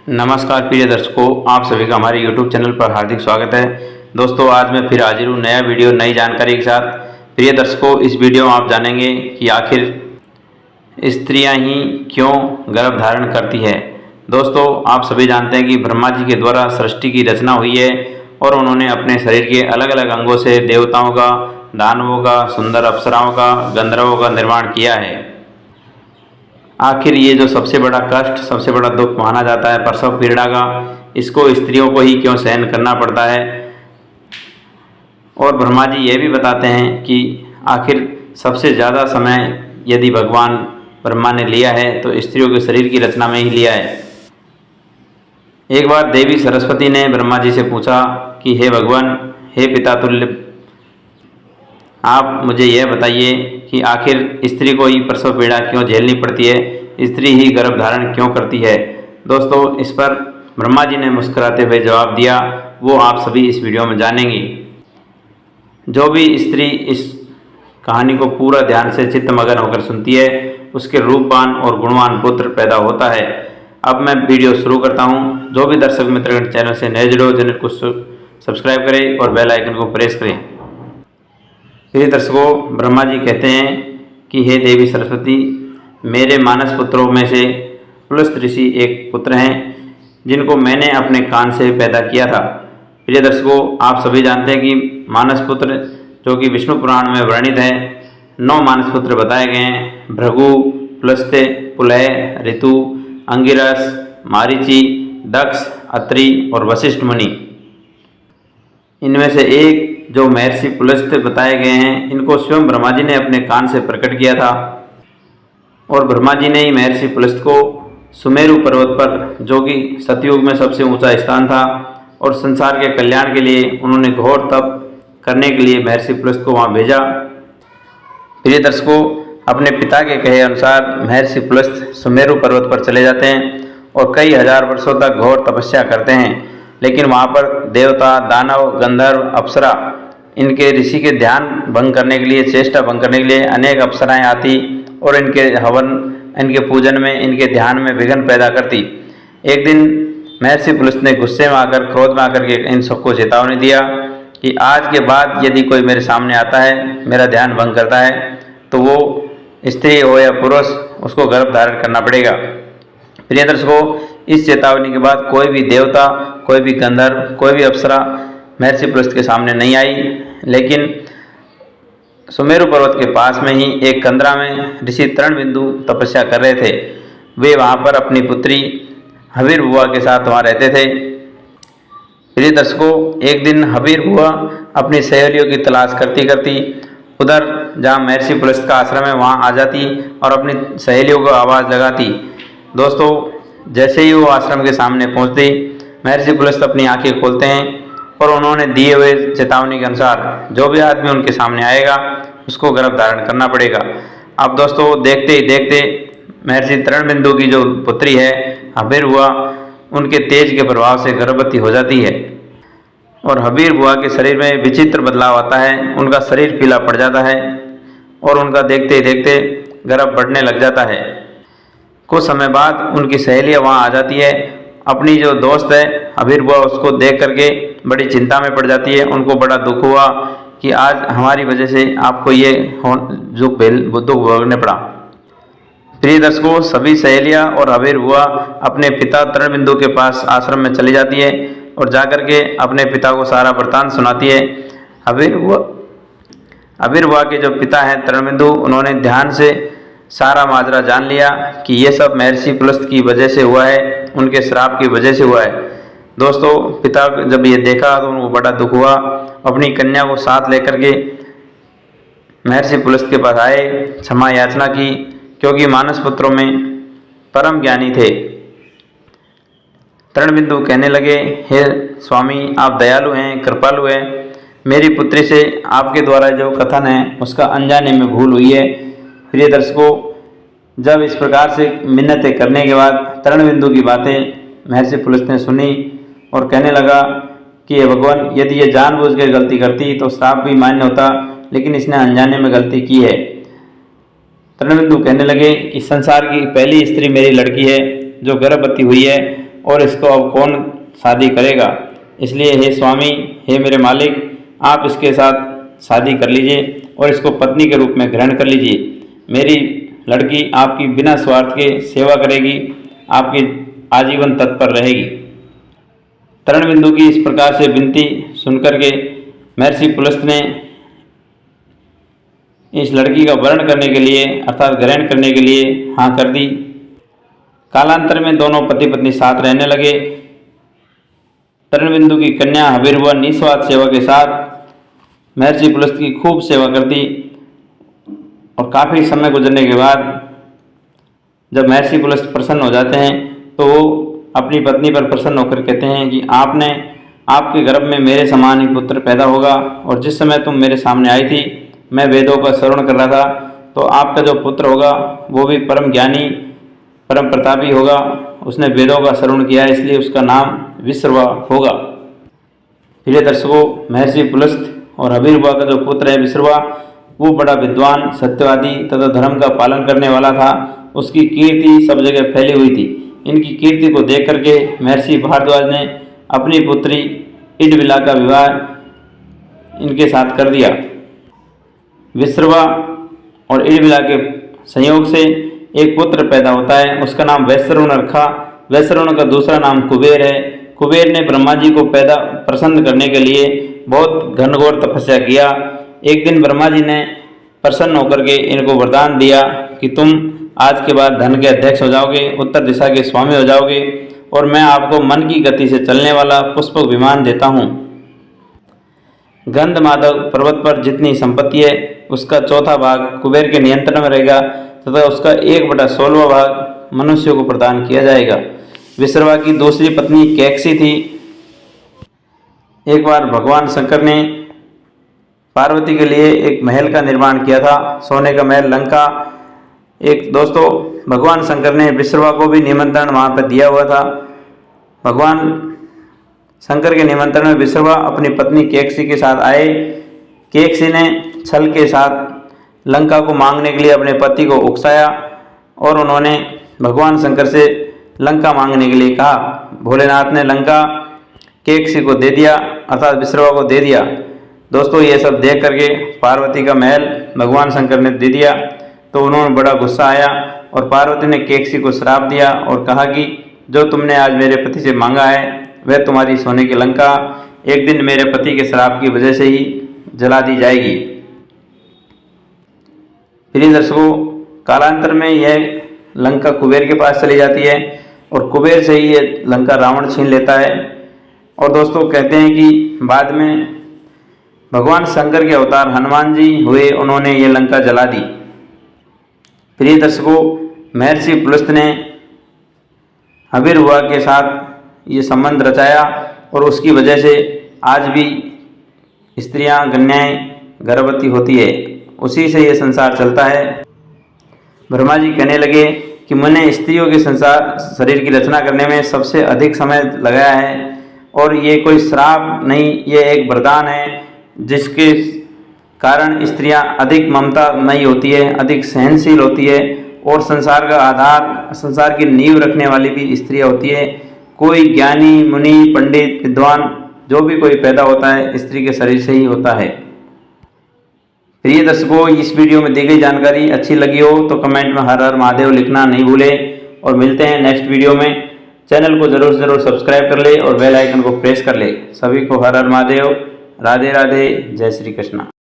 नमस्कार प्रिय दर्शकों, आप सभी का हमारे YouTube चैनल पर हार्दिक स्वागत है। दोस्तों, आज मैं फिर हाजिर हूँ नया वीडियो नई जानकारी के साथ। प्रिय दर्शकों, इस वीडियो में आप जानेंगे कि आखिर स्त्रियां ही क्यों गर्भ धारण करती है। दोस्तों, आप सभी जानते हैं कि ब्रह्मा जी के द्वारा सृष्टि की रचना हुई है और उन्होंने अपने शरीर के अलग अलग अंगों से देवताओं का, दानवों का, सुंदर अप्सराओं का, गंधर्वों का निर्माण किया है। आखिर ये जो सबसे बड़ा कष्ट, सबसे बड़ा दुख माना जाता है प्रसव पीड़ा का, इसको स्त्रियों को ही क्यों सहन करना पड़ता है। और ब्रह्मा जी ये भी बताते हैं कि आखिर सबसे ज़्यादा समय यदि भगवान ब्रह्मा ने लिया है तो स्त्रियों के शरीर की रचना में ही लिया है। एक बार देवी सरस्वती ने ब्रह्मा जी से पूछा कि हे भगवान, हे पिता तुल्य, आप मुझे यह बताइए कि आखिर स्त्री को ही प्रसव पीड़ा क्यों झेलनी पड़ती है, स्त्री ही गर्भ धारण क्यों करती है। दोस्तों, इस पर ब्रह्मा जी ने मुस्कुराते हुए जवाब दिया, वो आप सभी इस वीडियो में जानेंगे। जो भी स्त्री इस कहानी को पूरा ध्यान से चित्तमग्न होकर सुनती है, उसके रूपवान और गुणवान पुत्र पैदा होता है। अब मैं वीडियो शुरू करता हूँ। जो भी दर्शक मित्र चैनल से नए जुड़े हो, चैनल को सब्सक्राइब करें और बेल आइकन को प्रेस करें। प्रिय दर्शकों, ब्रह्मा जी कहते हैं कि हे देवी सरस्वती, मेरे मानस पुत्रों में से पुलस्त ऋषि एक पुत्र हैं जिनको मैंने अपने कान से पैदा किया था। प्रिय दर्शकों, आप सभी जानते हैं कि मानस पुत्र जो कि विष्णु पुराण में वर्णित है, 9 मानस पुत्र बताए गए हैं। भृगु, पुलस्त्य, पुलह, ऋतु, अंगिरस, मारीचि, दक्ष, अत्रि और वशिष्ठ मुनि। इनमें से एक जो महर्षि पुलस्त्य बताए गए हैं, इनको स्वयं ब्रह्मा जी ने अपने कान से प्रकट किया था। और ब्रह्मा जी ने ही महर्षि पुलस्त्य को सुमेरु पर्वत पर, जो कि सतयुग में सबसे ऊंचा स्थान था और संसार के कल्याण के लिए उन्होंने घोर तप करने के लिए महर्षि पुलस्त्य को वहाँ भेजा। प्रिय दर्शकों, अपने पिता के कहे अनुसार महर्षि पुलस्त्य सुमेरु पर्वत पर चले जाते हैं और कई हजार वर्षों तक घोर तपस्या करते हैं। लेकिन वहाँ पर देवता, दानव, गंधर्व, अप्सरा, इनके ऋषि के ध्यान भंग करने के लिए, चेष्टा भंग करने के लिए अनेक अप्सराएं आती और इनके हवन, इनके पूजन में, इनके ध्यान में विघ्न पैदा करती। एक दिन महर्षि पुलस्त्य ने गुस्से में आकर, क्रोध में आकर के इन सबको चेतावनी दिया कि आज के बाद यदि कोई मेरे सामने आता है, मेरा ध्यान भंग करता है, तो वो स्त्री हो या पुरुष, उसको गर्भ धारण करना पड़ेगा। प्रिय दर्शकों, इस चेतावनी के बाद कोई भी देवता, कोई भी गंधर्व, कोई भी अप्सरा महर्षि पुलस्त्य के सामने नहीं आई। लेकिन सुमेरु पर्वत के पास में ही एक कंदरा में ऋषि तृणबिंदु तपस्या कर रहे थे। वे वहाँ पर अपनी पुत्री हवीर बुआ के साथ वहाँ रहते थे। प्रिय दर्शकों, एक दिन हवीर बुआ अपनी सहेलियों की तलाश करती करती उधर जहाँ महर्षि पुलस्त्य का आश्रम है वहाँ आ जाती और अपनी सहेलियों को आवाज़ लगाती। दोस्तों, जैसे ही वो आश्रम के सामने पहुँचती, महर्षि पुलस्त्य अपनी आंखें खोलते हैं और उन्होंने दिए हुए चेतावनी के अनुसार जो भी आदमी उनके सामने आएगा उसको गर्भ धारण करना पड़ेगा। अब दोस्तों, देखते ही देखते महर्षि तृणबिंदु की जो पुत्री है हवीर बुआ, उनके तेज के प्रभाव से गर्भवती हो जाती है और हवीर बुआ के शरीर में विचित्र बदलाव आता है। उनका शरीर पीला पड़ जाता है और उनका देखते ही देखते गर्भ बढ़ने लग जाता है। कुछ समय बाद उनकी सहेलियाँ वहाँ आ जाती है। अपनी जो दोस्त है हवीर बुआ, उसको देख करके बड़ी चिंता में पड़ जाती है। उनको बड़ा दुख हुआ कि आज हमारी वजह से आपको ये दुख भोगने पड़ा। प्रिय दर्शकों, सभी सहेलियाँ और हवीर बुआ अपने पिता तृणबिंदु के पास आश्रम में चली जाती है और जाकर के अपने पिता को सारा वृत्तांत सुनाती है। हवीर बुआ के जो पिता हैं तृणबिंदु, उन्होंने ध्यान से सारा माजरा जान लिया कि ये सब महर्षि पुलस्त्य की वजह से हुआ है, उनके श्राप की वजह से हुआ है। दोस्तों, पिता जब ये देखा तो उनको बड़ा दुख हुआ। अपनी कन्या को साथ लेकर के महर्षि पुलस्त्य के पास आए, क्षमा याचना की, क्योंकि मानस पुत्रों में परम ज्ञानी थे। तृणबिंदु कहने लगे, हे स्वामी, आप दयालु हैं, कृपालु हैं। मेरी पुत्री से आपके द्वारा जो कथन है उसका अनजाने में भूल हुई है। प्रिय दर्शकों, जब इस प्रकार से मिन्नतें करने के बाद तृणबिंदु की बातें महर्षि पुलस्त्य ने सुनी और कहने लगा कि हे भगवान, यदि ये जानबूझकर गलती करती तो श्राप भी मान्य होता, लेकिन इसने अनजाने में गलती की है। तृणबिंदु कहने लगे कि संसार की पहली स्त्री मेरी लड़की है जो गर्भवती हुई है और इसको अब कौन शादी करेगा। इसलिए हे स्वामी, हे मेरे मालिक, आप इसके साथ शादी कर लीजिए और इसको पत्नी के रूप में ग्रहण कर लीजिए। मेरी लड़की आपकी बिना स्वार्थ के सेवा करेगी, आपकी आजीवन तत्पर रहेगी। तरणबिंदु की इस प्रकार से विनती सुनकर के महर्षि पुलस्त ने इस लड़की का वर्ण करने के लिए अर्थात ग्रहण करने के लिए हाँ कर दी। कालांतर में दोनों पति पत्नी साथ रहने लगे। तरणबिंदु की कन्या हबीरबुआ निस्वार्थ सेवा के साथ महर्षि पुलस्त की खूब सेवा करती और काफ़ी समय गुजरने के बाद जब महर्षि पुलस्त प्रसन्न हो जाते हैं तो वो अपनी पत्नी पर प्रसन्न होकर कहते हैं कि आपके गर्भ में मेरे समान ही पुत्र पैदा होगा, और जिस समय तुम मेरे सामने आई थी मैं वेदों का श्रवण कर रहा था, तो आपका जो पुत्र होगा वो भी परम ज्ञानी परम प्रतापी होगा। उसने वेदों का श्रवण किया है, इसलिए उसका नाम विश्रवा होगा। प्रिय दर्शकों, महर्षि पुलस्त और हबीरबुआ का जो पुत्र है विश्रवा, वो बड़ा विद्वान, सत्यवादी तथा धर्म का पालन करने वाला था। उसकी कीर्ति सब जगह फैली हुई थी। इनकी कीर्ति को देख करके महर्षि भारद्वाज ने अपनी पुत्री इडविला का विवाह इनके साथ कर दिया। विश्रवा और इडविला के संयोग से एक पुत्र पैदा होता है, उसका नाम वैश्रवण रखा। वैश्रवण का दूसरा नाम कुबेर है। कुबेर ने ब्रह्मा जी को प्रसन्न करने के लिए बहुत घनघोर तपस्या किया। एक दिन ब्रह्मा जी ने प्रसन्न होकर के इनको वरदान दिया कि तुम आज के बाद धन के अध्यक्ष हो जाओगे, उत्तर दिशा के स्वामी हो जाओगे, और मैं आपको मन की गति से चलने वाला पुष्पक विमान देता हूँ। गंधमादव पर्वत पर जितनी संपत्ति है उसका चौथा भाग कुबेर के नियंत्रण में रहेगा तथा उसका 1/16 भाग मनुष्यों को प्रदान किया जाएगा। विश्रवा की दूसरी पत्नी कैकसी थी। एक बार भगवान शंकर ने पार्वती के लिए एक महल का निर्माण किया था, सोने का महल लंका। दोस्तों, भगवान शंकर ने विश्रवा को भी निमंत्रण वहाँ पर दिया हुआ था। भगवान शंकर के निमंत्रण में विश्रवा अपनी पत्नी कैकसी के साथ आए। कैकसी ने छल के साथ लंका को मांगने के लिए अपने पति को उकसाया और उन्होंने भगवान शंकर से लंका मांगने के लिए कहा। भोलेनाथ ने लंका कैकसी को दे दिया, अर्थात विश्रवा को दे दिया। दोस्तों, ये सब देख करके पार्वती का महल भगवान शंकर ने दे दिया तो उन्होंने बड़ा गुस्सा आया और पार्वती ने कैकसी को श्राप दिया और कहा कि जो तुमने आज मेरे पति से मांगा है वह तुम्हारी सोने की लंका एक दिन मेरे पति के श्राप की वजह से ही जला दी जाएगी। प्रिय दर्शकों, कालांतर में यह लंका कुबेर के पास चली जाती है और कुबेर से ही ये लंका रावण छीन लेता है। और दोस्तों, कहते हैं कि बाद में भगवान शंकर के अवतार हनुमान जी हुए, उन्होंने ये लंका जला दी। प्रिय दर्शकों, महर्षि पुलस्त ने हबीरबुआ के साथ ये संबंध रचाया और उसकी वजह से आज भी स्त्रियां कन्याएं गर्भवती होती है, उसी से ये संसार चलता है। ब्रह्मा जी कहने लगे कि मैंने स्त्रियों के शरीर की रचना करने में सबसे अधिक समय लगाया है और ये कोई श्राप नहीं, ये एक वरदान है जिसके कारण स्त्रियां अधिक ममतामयी होती है, अधिक सहनशील होती है और संसार का आधार, संसार की नींव रखने वाली भी स्त्रियां होती है। कोई ज्ञानी, मुनि, पंडित, विद्वान जो भी कोई पैदा होता है स्त्री के शरीर से ही होता है। प्रिय दर्शकों, इस वीडियो में दी गई जानकारी अच्छी लगी हो तो कमेंट में हर हर महादेव लिखना नहीं भूलें और मिलते हैं नेक्स्ट वीडियो में। चैनल को जरूर सब्सक्राइब कर ले और बेल आइकन को प्रेस कर ले। सभी को हर हर महादेव, राधे राधे, जय श्री कृष्ण।